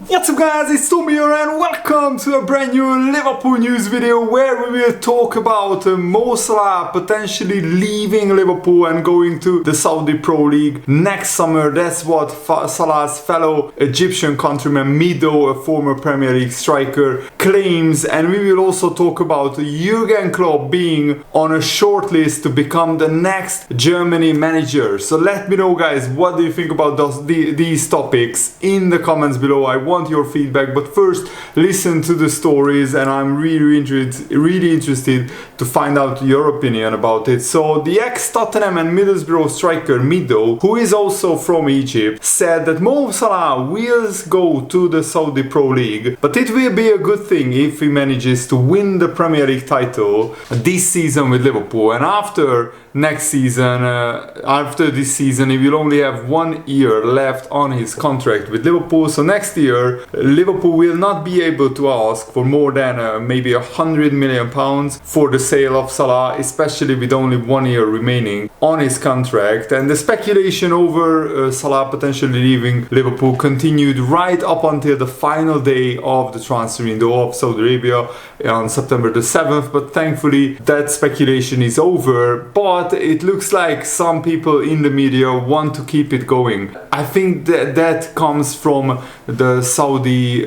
What's up guys, it's Tommy here and welcome to a brand new Liverpool news video where we will talk about Mo Salah potentially leaving Liverpool and going to the Saudi Pro League next summer. That's what Salah's fellow Egyptian countryman Mido, a former Premier League striker, claims, and we will also talk about Jurgen Klopp being on a shortlist to become the next Germany manager. So let me know guys, what do you think about these topics in the comments below. I want your feedback, but first listen to the stories, and I'm really interested to find out your opinion about it. So the ex-Tottenham and Middlesbrough striker Mido, who is also from Egypt, said that Mo Salah will go to the Saudi Pro League, but it will be a good thing if he manages to win the Premier League title this season with Liverpool, and after this season he will only have 1 year left on his contract with Liverpool. So next year Liverpool will not be able to ask for more than maybe £100 million for the sale of Salah, especially with only 1 year remaining on his contract. And the speculation over Salah potentially leaving Liverpool continued right up until the final day of the transfer window of Saudi Arabia on September the 7th, but thankfully that speculation is over. But it looks like some people in the media want to keep it going. I think that comes from the Saudi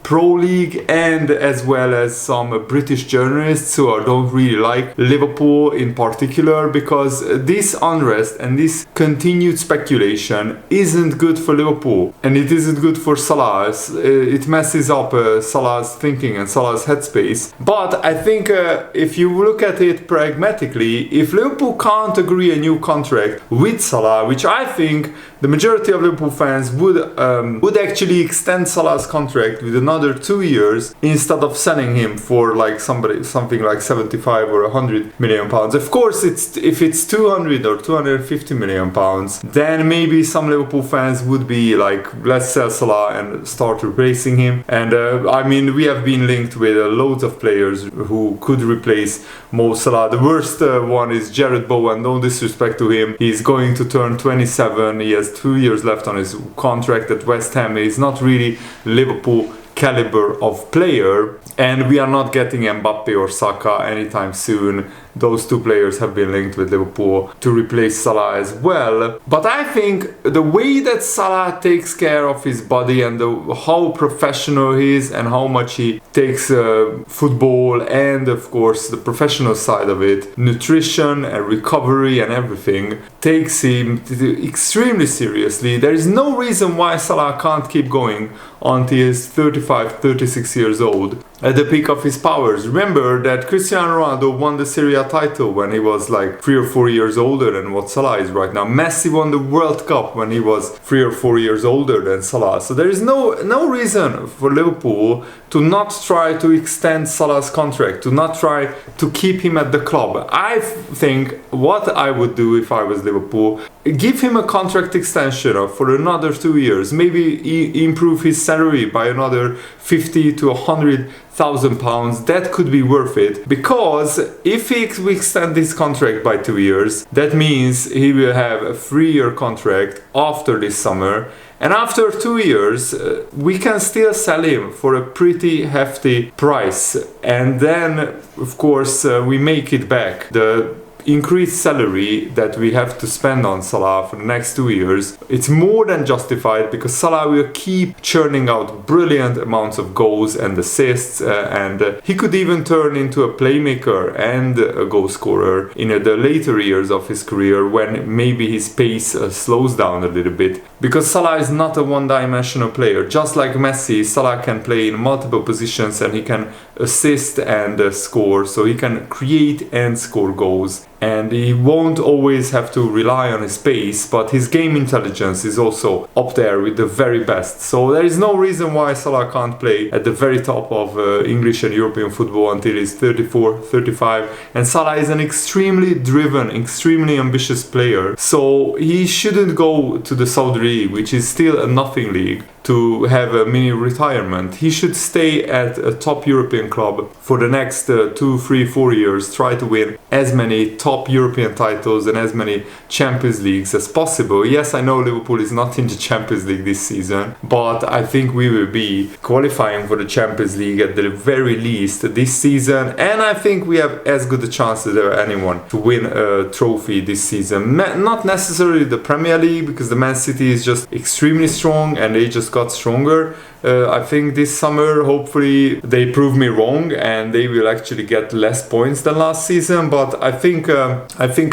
Pro League, and as well as some British journalists who don't really like Liverpool in particular, because this unrest and this continued speculation isn't good for Liverpool, and it isn't good for Salah. It messes up Salah's thinking and Salah's headspace. But I think if you look at it pragmatically, if Liverpool can't agree a new contract with Salah, which I think the majority of Liverpool fans would actually extend Salah's contract with another 2 years instead of selling him for like something like 75 or 100 million pounds. Of course, if it's 200 or 250 million pounds, then maybe some Liverpool fans would be like, let's sell Salah and start replacing him. And I mean, we have been linked with loads of players who could replace Mo Salah. The worst one is Bowen. No disrespect to him, he's going to turn 27. He has 2 years left on his contract at West Ham. He's not really Liverpool caliber of player, and we are not getting Mbappe or Saka anytime soon. Those two players have been linked with Liverpool to replace Salah as well. But I think the way that Salah takes care of his body and how professional he is and how much he takes football and of course the professional side of it, nutrition and recovery and everything, takes him extremely seriously. There is no reason why Salah can't keep going until he's 35, 36 years old at the peak of his powers. Remember that Cristiano Ronaldo won the Serie A title when he was like 3 or 4 years older than what Salah is right now. Messi won the World Cup when he was 3 or 4 years older than Salah. So there is no reason for Liverpool to not try to extend Salah's contract, to not try to keep him at the club. I think what I would do if I was Liverpool, give him a contract extension for another 2 years, maybe improve his salary by another 50 to 100,000 pounds. That could be worth it, because if we extend this contract by 2 years, that means he will have a 3-year contract after this summer, and after 2 years we can still sell him for a pretty hefty price, and then of course we make it back. The increased salary that we have to spend on Salah for the next 2 years, it's more than justified, because Salah will keep churning out brilliant amounts of goals and assists, and he could even turn into a playmaker and a goal scorer in the later years of his career, when maybe his pace slows down a little bit, because Salah is not a one-dimensional player. Just like Messi, Salah can play in multiple positions and he can assist and score, so he can create and score goals. And he won't always have to rely on his pace, but his game intelligence is also up there with the very best. So there is no reason why Salah can't play at the very top of English and European football until he's 34, 35. And Salah is an extremely driven, extremely ambitious player. So he shouldn't go to the Saudi League, which is still a nothing league, to have a mini retirement. He should stay at a top European club for the next 2, 3, 4 years, try to win as many top European titles and as many Champions Leagues as possible. Yes, I know Liverpool is not in the Champions League this season, but I think we will be qualifying for the Champions League at the very least this season, and I think we have as good a chance as anyone to win a trophy this season. Not necessarily the Premier League, because the Man City is just extremely strong and they just got stronger. I think this summer, hopefully, they prove me wrong and they will actually get less points than last season. But I think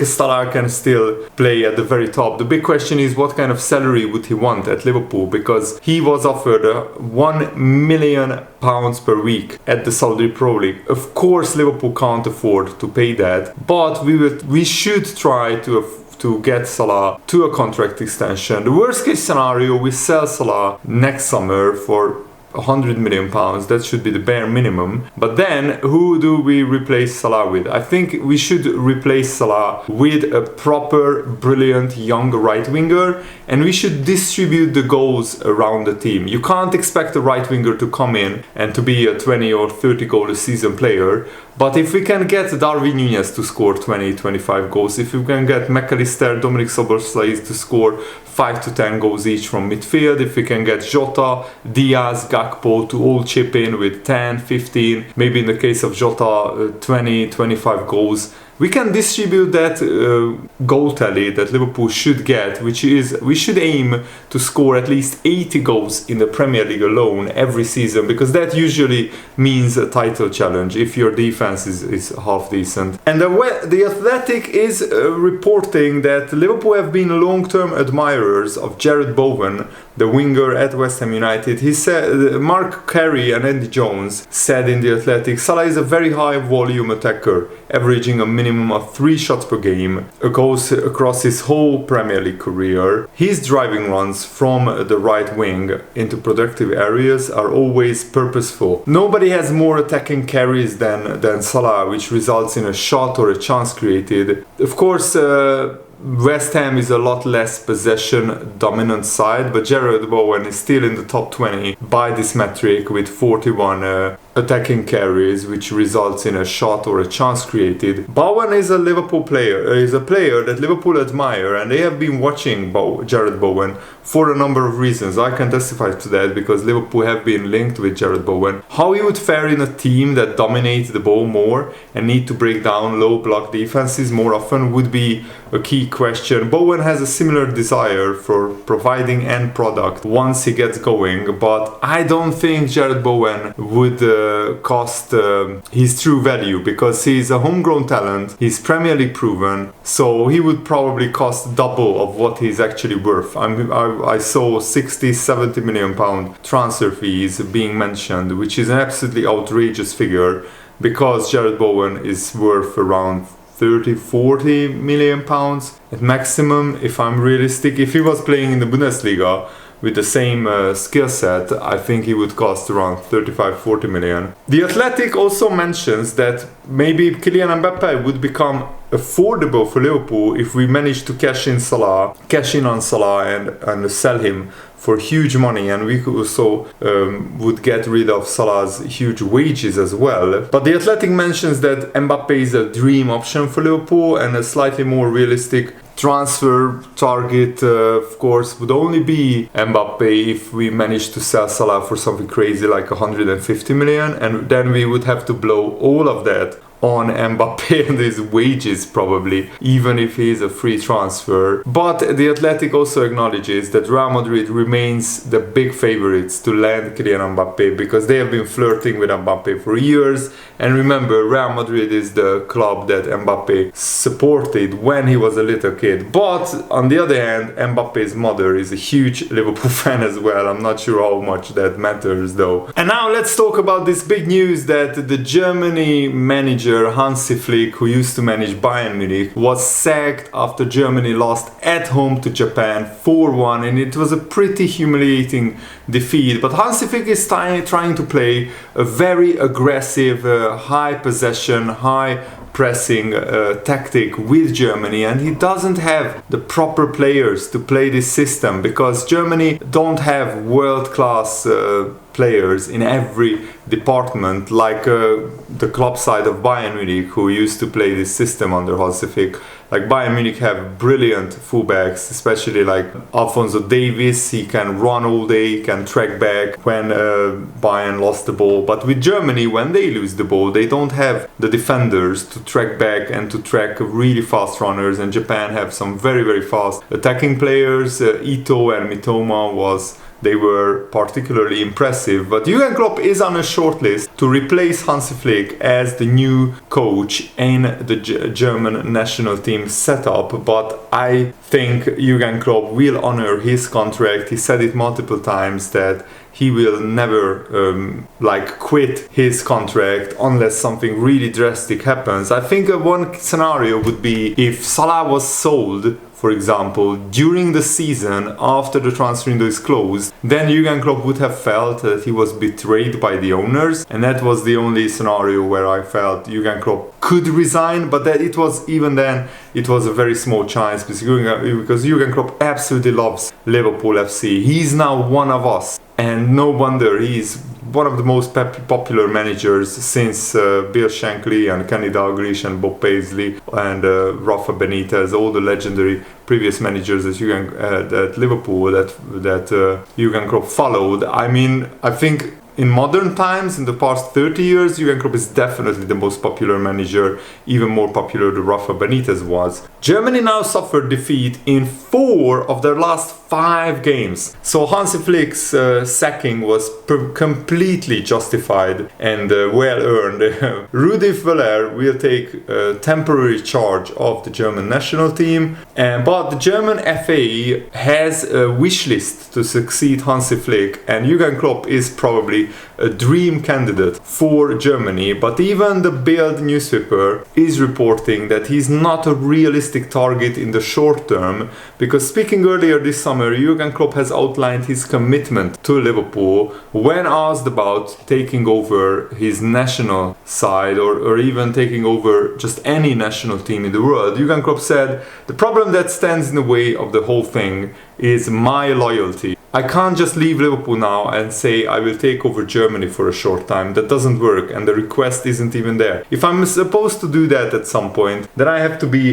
Salah can still play at the very top. The big question is, what kind of salary would he want at Liverpool? Because he was offered £1 million per week at the Saudi Pro League. Of course, Liverpool can't afford to pay that, but we should try to get Salah to a contract extension. The worst case scenario, we sell Salah next summer for £100 million. That should be the bare minimum. But then, who do we replace Salah with? I think we should replace Salah with a proper, brilliant, young right winger, and we should distribute the goals around the team. You can't expect a right winger to come in and to be a 20 or 30 goal a season player. But if we can get Darwin Núñez to score 20-25 goals, if we can get McAllister, Dominic Szoboszlai to score 5 to 10 goals each from midfield, if we can get Jota, Diaz, Gakpo to all chip in with 10, 15, maybe in the case of Jota 20-25 goals, we can distribute that goal tally that Liverpool should get, which is we should aim to score at least 80 goals in the Premier League alone every season, because that usually means a title challenge if your defense is half decent. And the Athletic is reporting that Liverpool have been long-term admirers of Jared Bowen, the winger at West Ham United. He said, Mark Carey and Andy Jones said in the Athletic, Salah is a very high volume attacker, averaging a minimum of 3 shots per game across his whole Premier League career. His driving runs from the right wing into productive areas are always purposeful. Nobody has more attacking carries than Salah, which results in a shot or a chance created. Of course, West Ham is a lot less possession dominant side, but Jared Bowen is still in the top 20 by this metric with 41 attacking carries, which results in a shot or a chance created. Bowen is a Liverpool player, is a player that Liverpool admire, and they have been watching Jared Bowen for a number of reasons. I can testify to that because Liverpool have been linked with Jared Bowen. How he would fare in a team that dominates the ball more and need to break down low block defenses more often would be a key question. Bowen has a similar desire for providing end product once he gets going, but I don't think Jared Bowen would cost his true value, because he's a homegrown talent, he's Premier League proven, so he would probably cost double of what he's actually worth. I saw 60-70 million pound transfer fees being mentioned, which is an absolutely outrageous figure, because Jared Bowen is worth around 30-40 million pounds at maximum, if I'm realistic. If he was playing in the Bundesliga with the same skill set, I think he would cost around 35-40 million. The Athletic also mentions that maybe Kylian Mbappé would become affordable for Liverpool if we manage to cash in on Salah and sell him for huge money, and we also would get rid of Salah's huge wages as well. But the Athletic mentions that Mbappé is a dream option for Liverpool, and a slightly more realistic transfer target, of course, would only be Mbappé if we manage to sell Salah for something crazy like 150 million, and then we would have to blow all of that on Mbappé and his wages probably, even if he is a free transfer. But the Athletic also acknowledges that Real Madrid remains the big favorites to land Kylian Mbappé, because they have been flirting with Mbappé for years. And remember, Real Madrid is the club that Mbappé supported when he was a little kid. But on the other hand, Mbappe's mother is a huge Liverpool fan as well. I'm not sure how much that matters though. And now let's talk about this big news that the Germany manager Hansi Flick, who used to manage Bayern Munich, was sacked after Germany lost at home to Japan 4-1, and it was a pretty humiliating defeat. But Hansi Flick is trying to play a very aggressive, high possession, high pressing tactic with Germany, and he doesn't have the proper players to play this system, because Germany don't have world-class players in every department like the club side of Bayern Munich, who used to play this system under Hansi Flick. Like Bayern Munich have brilliant fullbacks, especially like Alphonso Davies. He can run all day, he can track back when Bayern lost the ball. But with Germany, when they lose the ball, they don't have the defenders to track back and to track really fast runners. And Japan have some very, very fast attacking players. Ito and Mitoma they were particularly impressive, but Jurgen Klopp is on a short list to replace Hansi Flick as the new coach in the German national team setup. But I think Jurgen Klopp will honor his contract. He said it multiple times that he will never quit his contract unless something really drastic happens. I think one scenario would be if Salah was sold, for example, during the season after the transfer window is closed, then Jurgen Klopp would have felt that he was betrayed by the owners, and that was the only scenario where I felt Jurgen Klopp could resign. But that it was a very small chance, because Jurgen Klopp absolutely loves Liverpool FC. He's now one of us, and no wonder he's one of the most popular managers since Bill Shankly and Kenny Dalglish and Bob Paisley and Rafa Benitez, all the legendary previous managers at Liverpool that Jurgen Klopp followed. I mean, I think in modern times, in the past 30 years, Jurgen Klopp is definitely the most popular manager, even more popular than Rafa Benitez was. Germany now suffered defeat in 4 of their last 5 games. So Hansi Flick's sacking was completely justified and well earned. Rudi Völler will take temporary charge of the German national team, but the German FA has a wish list to succeed Hansi Flick, and Jurgen Klopp is probably a dream candidate for Germany. But even the Bild newspaper is reporting that he's not a realistic target in the short term, because speaking earlier this summer, Jurgen Klopp has outlined his commitment to Liverpool when asked about taking over his national side or even taking over just any national team in the world. Jurgen Klopp said, "The problem that stands in the way of the whole thing is my loyalty. I can't just leave Liverpool now and say I will take over Germany for a short time. That doesn't work, and the request isn't even there. If I'm supposed to do that at some point, then I have to be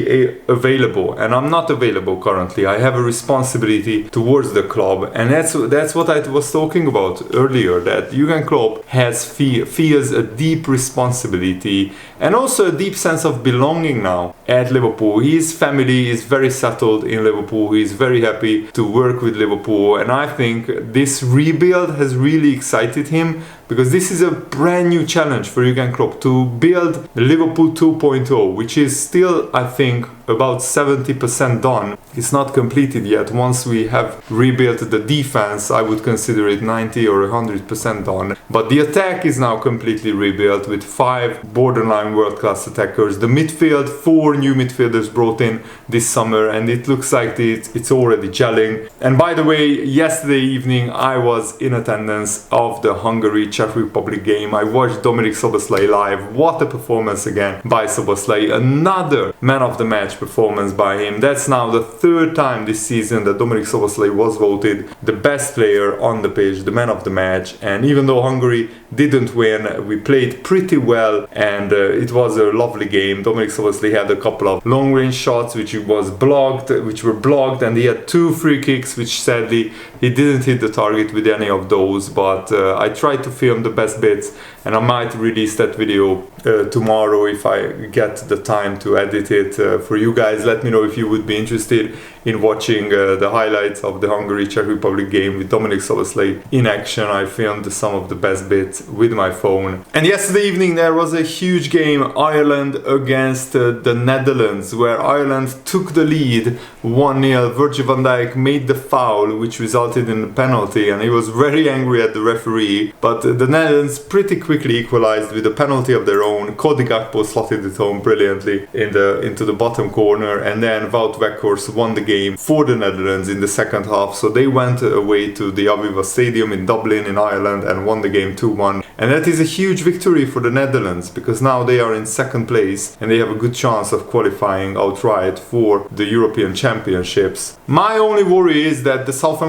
available, and I'm not available currently. I have a responsibility towards the club," and that's what I was talking about earlier, that Jurgen Klopp feels a deep responsibility and also a deep sense of belonging now at Liverpool. His family is very settled in Liverpool. He's very happy to work with Liverpool, and I think this rebuild has really excited him, because this is a brand new challenge for Jurgen Klopp to build Liverpool 2.0, which is still, I think, about 70% done. It's not completed yet. Once we have rebuilt the defense, I would consider it 90 or 100% done. But the attack is now completely rebuilt with 5 borderline world-class attackers. The midfield, 4 new midfielders brought in this summer, and it looks like it's already gelling. And by the way, yesterday evening I was in attendance of the Hungary-Czech Republic game. I watched Dominik Szoboszlai live. What a performance again by Szoboszlai. Another man of the match performance by him. That's now the 3rd time this season that Dominik Szoboszlai was voted the best player on the pitch, the man of the match. And even though Hungary didn't win, we played pretty well, and it was a lovely game. Dominik Szoboszlai had a couple of long-range shots which were blocked, and he had 2 free kicks which sadly he didn't hit the target with any of those. But I tried to film the best bits, and I might release that video tomorrow if I get the time to edit it for you guys. Let me know if you would be interested in watching the highlights of the Hungary-Czech Republic game with Dominik Szoboszlai in action. I filmed some of the best bits with my phone. And yesterday evening there was a huge game, Ireland against the Netherlands, where Ireland took the lead 1-0. Virgil van Dijk made the foul which resulted in a penalty, and he was very angry at the referee, but the Netherlands pretty quickly equalized with a penalty of their own. Cody Gakpo slotted it home brilliantly into the bottom corner, and then Wout Weghorst won the game for the Netherlands in the second half. So they went away to the Aviva Stadium in Dublin in Ireland and won the game 2-1. And that is a huge victory for the Netherlands, because now they are in second place and they have a good chance of qualifying outright for the European Championships. My only worry is that the South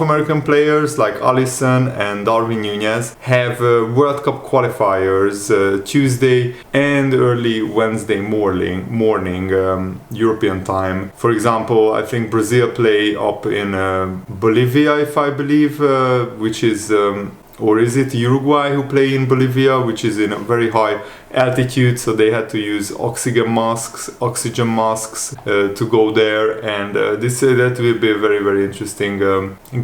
American players like Alisson and Darwin Núñez have World Cup qualifiers Tuesday and early Wednesday morning European time. For example, I think Brazil play up in Bolivia, if I believe, which is or is it Uruguay who play in Bolivia, which is in a very high altitude, so they had to use oxygen masks to go there, and that will be a very interesting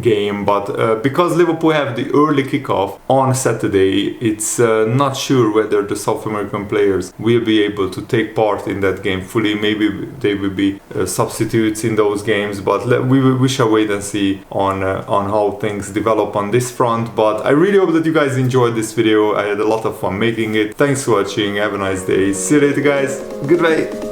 game. But because Liverpool have the early kickoff on Saturday, it's not sure whether the South American players will be able to take part in that game fully. Maybe they will be substitutes in those games, but we shall wait and see on how things develop on this front. But I really hope that you guys enjoyed this video. I had a lot of fun making it. Thanks for watching. Have a nice day. See you later, guys. Goodbye.